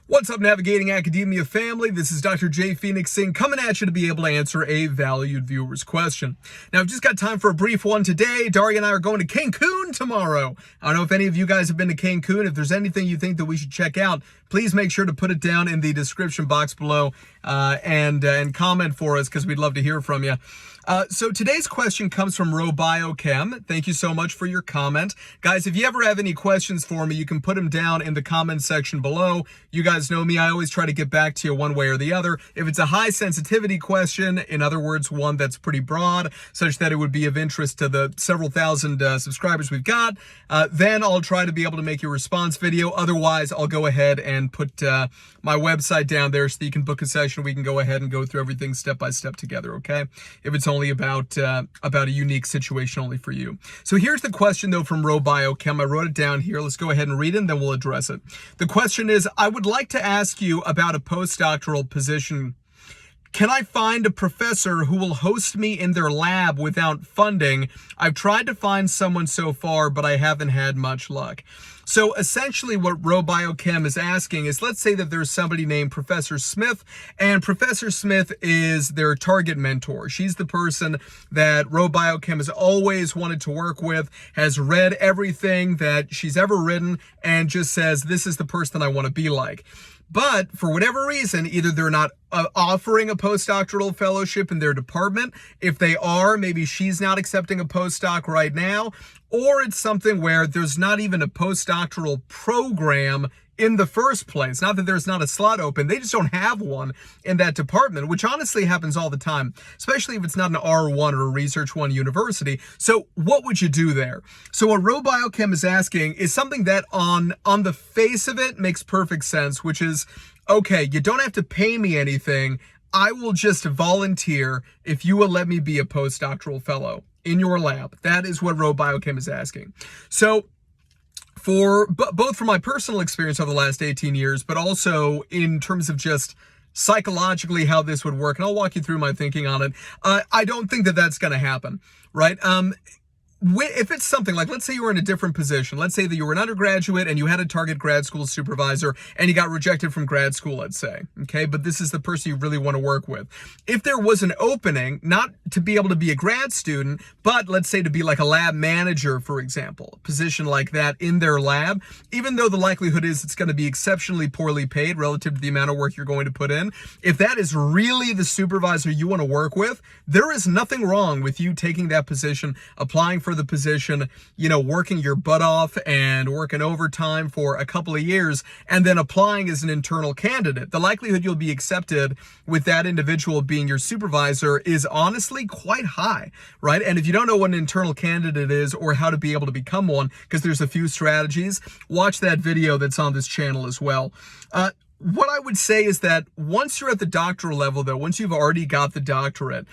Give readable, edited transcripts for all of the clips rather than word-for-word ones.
What's up, Navigating Academia family? This is Dr. J. Phoenix Singh coming at you to be able to answer a valued viewer's question. Now, I've just got time for a brief one today. Daria and I are going to Cancun tomorrow. I don't know if any of you guys have been to Cancun. If there's anything you think that we should check out, please make sure to put it down in the description box below and comment for us because we'd love to hear from you. So today's question comes from RoBioChem. Thank you so much for your comment. Guys, if you ever have any questions for me, you can put them down in the comment section below. You guys know me, I always try to get back to you one way or the other. If it's a high sensitivity question, in other words, one that's pretty broad, such that it would be of interest to the several thousand subscribers we've got, then I'll try to be able to make your response video. Otherwise, I'll go ahead and put my website down there so that you can book a session. We can go ahead and go through everything step by step together, okay? If it's only about a unique situation only for you. So here's the question though from RoBioChem. I wrote it down here. Let's go ahead and read it and then we'll address it. The question is, I would like to ask you about a postdoctoral position. Can I find a professor who will host me in their lab without funding? I've tried to find someone so far, but I haven't had much luck. So essentially what RoBioChem is asking is, let's say that there's somebody named Professor Smith, and Professor Smith is their target mentor. She's the person that RoBioChem has always wanted to work with, has read everything that she's ever written, and just says, this is the person I want to be like. But for whatever reason, either they're not offering a postdoctoral fellowship in their department. If they are, maybe she's not accepting a postdoc right now, or it's something where there's not even a postdoctoral program in the first place. Not that there's not a slot open, they just don't have one in that department, which honestly happens all the time, especially if it's not an R1 or a Research 1 university. So what would you do there? So what RoBioChem is asking is something that on the face of it makes perfect sense, which is, okay, you don't have to pay me anything. I will just volunteer if you will let me be a postdoctoral fellow in your lab. That is what RoBioChem is asking. So both from my personal experience over the last 18 years, but also in terms of just psychologically how this would work, and I'll walk you through my thinking on it, I don't think that that's going to happen, right? If it's something like, let's say you were in a different position, let's say that you were an undergraduate and you had a target grad school supervisor and you got rejected from grad school, let's say, okay, but this is the person you really want to work with. If there was an opening, not to be able to be a grad student, but let's say to be like a lab manager, for example, a position like that in their lab, even though the likelihood is it's going to be exceptionally poorly paid relative to the amount of work you're going to put in, if that is really the supervisor you want to work with, there is nothing wrong with you taking that position, applying for the position, you know, working your butt off and working overtime for a couple of years and then applying as an internal candidate. The likelihood you'll be accepted with that individual being your supervisor is honestly quite high, right? And if you don't know what an internal candidate is or how to be able to become one, because there's a few strategies, watch that video that's on this channel as well. What I would say is that once you're at the doctoral level though, once you've already got the doctorate,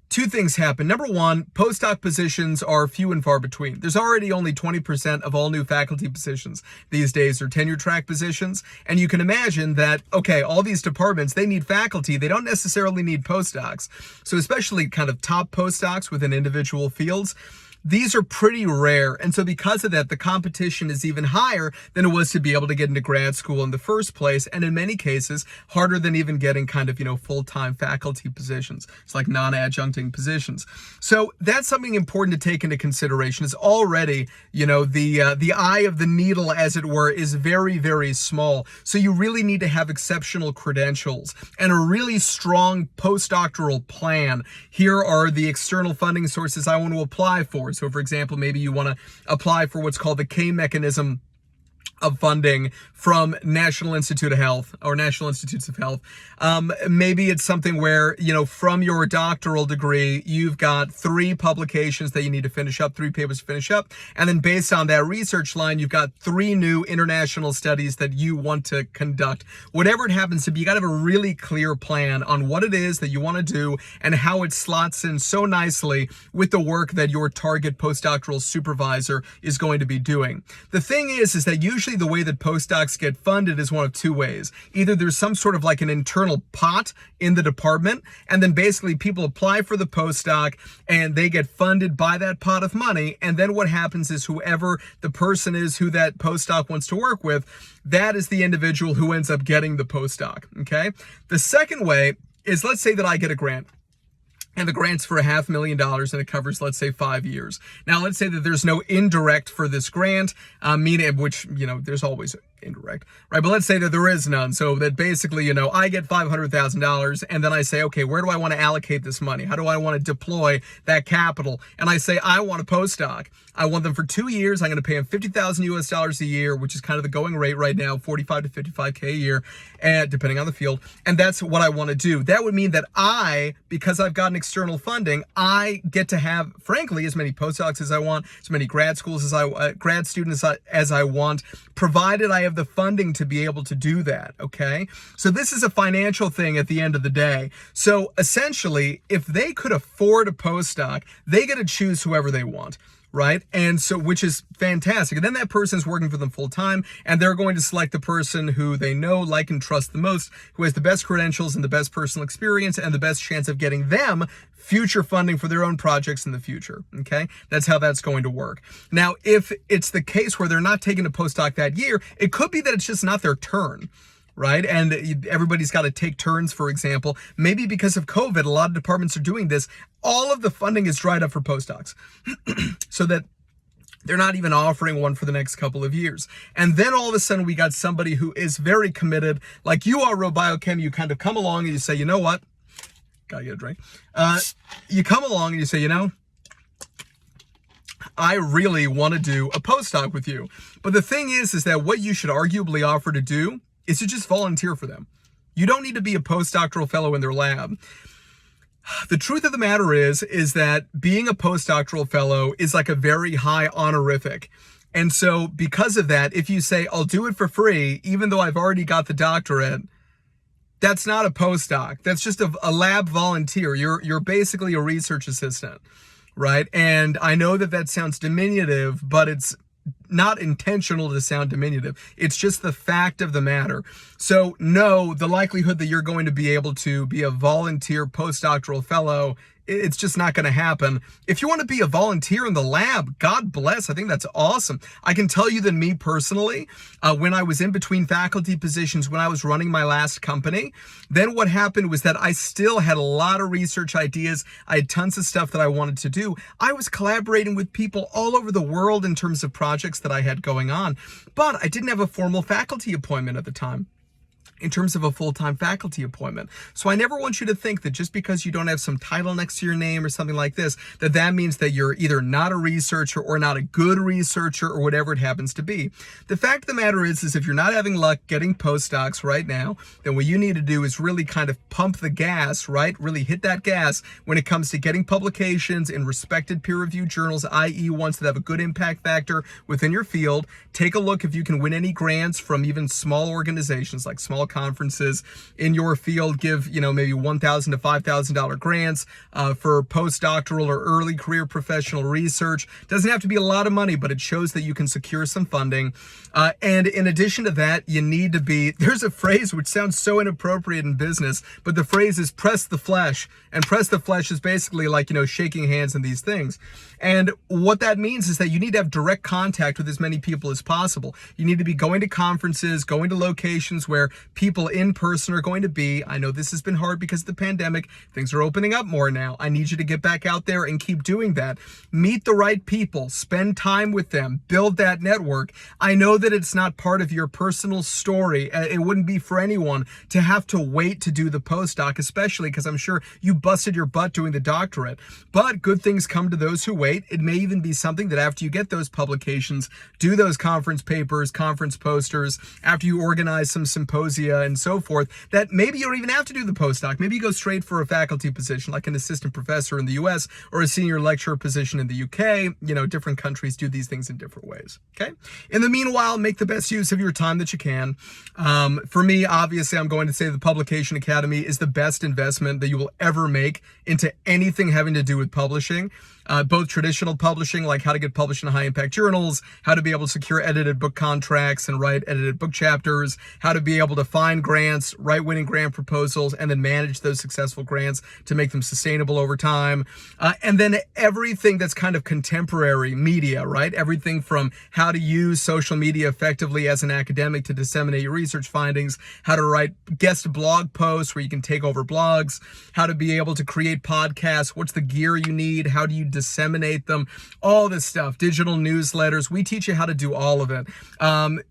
two things happen. Number one, postdoc positions are few and far between. There's already only 20% of all new faculty positions these days are tenure track positions. And you can imagine that, okay, all these departments, they need faculty. They don't necessarily need postdocs. So especially kind of top postdocs within individual fields, these are pretty rare. And so because of that, the competition is even higher than it was to be able to get into grad school in the first place. And in many cases, harder than even getting kind of, you know, full-time faculty positions. It's like non-adjuncting positions. So that's something important to take into consideration. Is already, you know, the eye of the needle, as it were, is very, very small. So you really need to have exceptional credentials and a really strong postdoctoral plan. Here are the external funding sources I want to apply for. So for example, maybe you want to apply for what's called the K mechanism of funding from National Institute of Health or National Institutes of Health. Maybe it's something where, you know, from your doctoral degree, you've got 3 publications that you need to finish up, 3 papers to finish up. And then based on that research line, you've got 3 new international studies that you want to conduct. Whatever it happens to be, you got to have a really clear plan on what it is that you want to do and how it slots in so nicely with the work that your target postdoctoral supervisor is going to be doing. The thing is that usually essentially the way that postdocs get funded is one of two ways. Either there's some sort of like an internal pot in the department, and then basically people apply for the postdoc and they get funded by that pot of money. And then what happens is whoever the person is who that postdoc wants to work with, that is the individual who ends up getting the postdoc, okay? The second way is, let's say that I get a grant. And the grant's for $500,000 and it covers, let's say, 5 years. Now, let's say that there's no indirect for this grant, meaning, which, there's always indirect, right? But let's say that there is none. So that basically, I get $500,000 and then I say, okay, where do I want to allocate this money? How do I want to deploy that capital? And I say, I want a postdoc. I want them for 2 years. I'm going to pay them $50,000 a year, which is kind of the going rate right now, 45 to 55K a year, and depending on the field. And that's what I want to do. That would mean that because I've gotten external funding, I get to have, frankly, as many postdocs as I want, as many grad students as I want, provided I have the funding to be able to do that, okay? So this is a financial thing at the end of the day. So essentially, if they could afford a postdoc, they get to choose whoever they want, right? And so, which is fantastic. And then that person's working for them full time, and they're going to select the person who they know, like, and trust the most, who has the best credentials and the best personal experience and the best chance of getting them future funding for their own projects in the future, okay? That's how that's going to work. Now, if it's the case where they're not taking a postdoc that year, it could be that it's just not their turn, right? And everybody's got to take turns, for example. Maybe because of COVID, a lot of departments are doing this. All of the funding is dried up for postdocs so that they're not even offering one for the next couple of years. And then all of a sudden we got somebody who is very committed, like you are, Robiochem. You kind of come along and you say, you know what? Gotta get a drink. You come along and you say, I really want to do a postdoc with you. But the thing is that what you should arguably offer to do is to just volunteer for them. You don't need to be a postdoctoral fellow in their lab. The truth of the matter is that being a postdoctoral fellow is like a very high honorific. And so because of that, if you say, I'll do it for free, even though I've already got the doctorate, that's not a postdoc. That's just a lab volunteer. You're basically a research assistant, right? And I know that sounds diminutive, but it's not intentional to sound diminutive. It's just the fact of the matter. So no, the likelihood that you're going to be able to be a volunteer postdoctoral fellow, it's just not going to happen. If you want to be a volunteer in the lab, God bless. I think that's awesome. I can tell you that me personally, when I was in between faculty positions, when I was running my last company, then what happened was that I still had a lot of research ideas. I had tons of stuff that I wanted to do. I was collaborating with people all over the world in terms of projects that I had going on, but I didn't have a formal faculty appointment at the time, in terms of a full-time faculty appointment. So I never want you to think that just because you don't have some title next to your name or something like this, that means that you're either not a researcher or not a good researcher or whatever it happens to be. The fact of the matter is if you're not having luck getting postdocs right now, then what you need to do is really kind of pump the gas, right? Really hit that gas when it comes to getting publications in respected peer-reviewed journals, i.e. ones that have a good impact factor within your field. Take a look if you can win any grants from even small organizations like small conferences in your field. Give, maybe $1,000 to $5,000 grants for postdoctoral or early career professional research. Doesn't have to be a lot of money, but it shows that you can secure some funding. And in addition to that, you need to there's a phrase which sounds so inappropriate in business, but the phrase is press the flesh. And press the flesh is basically like, shaking hands and these things. And what that means is that you need to have direct contact with as many people as possible. You need to be going to conferences, going to locations where people in person are going to be. I know this has been hard because of the pandemic. Things are opening up more now. I need you to get back out there and keep doing that. Meet the right people, spend time with them, build that network. I know that it's not part of your personal story. It wouldn't be for anyone to have to wait to do the postdoc, especially because I'm sure you busted your butt doing the doctorate. But good things come to those who wait. It may even be something that after you get those publications, do those conference papers, conference posters, after you organize some symposiums, symposia and so forth, that maybe you don't even have to do the postdoc. Maybe you go straight for a faculty position, like an assistant professor in the US or a senior lecturer position in the UK. You know, different countries do these things in different ways. Okay. In the meanwhile, make the best use of your time that you can. For me, obviously, I'm going to say the Publication Academy is the best investment that you will ever make into anything having to do with publishing. Both traditional publishing, like how to get published in high impact journals, how to be able to secure edited book contracts and write edited book chapters, how to be able to find grants, write winning grant proposals, and then manage those successful grants to make them sustainable over time. And then everything that's kind of contemporary media, right? Everything from how to use social media effectively as an academic to disseminate your research findings, how to write guest blog posts where you can take over blogs, how to be able to create podcasts, what's the gear you need, how do you disseminate them, all this stuff, digital newsletters. We teach you how to do all of it.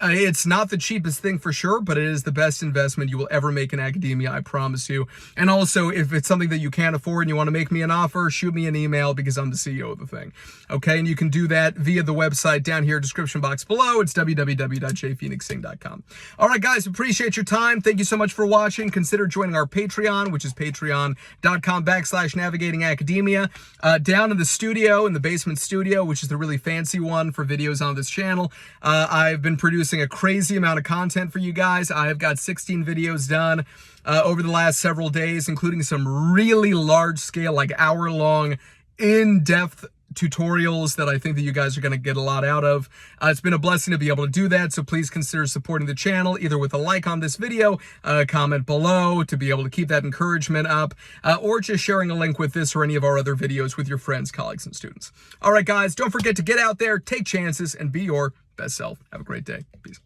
It's not the cheapest thing for sure, but it is the best investment you will ever make in academia, I promise you. And also, if it's something that you can't afford and you want to make me an offer, shoot me an email because I'm the CEO of the thing. Okay, and you can do that via the website down here, description box below. It's www.jphoenixsing.com. All right, guys, appreciate your time. Thank you so much for watching. Consider joining our Patreon, which is patreon.com/navigatingacademia. Down in the studio, in the basement studio, which is the really fancy one for videos on this channel, I've been producing a crazy amount of content for you guys. I have got 16 videos done over the last several days, including some really large scale, like hour-long, in-depth tutorials that I think that you guys are going to get a lot out of. It's been a blessing to be able to do that, so please consider supporting the channel either with a like on this video, a comment below to be able to keep that encouragement up, or just sharing a link with this or any of our other videos with your friends, colleagues, and students. All right, guys, don't forget to get out there, take chances, and be your best self. Have a great day. Peace.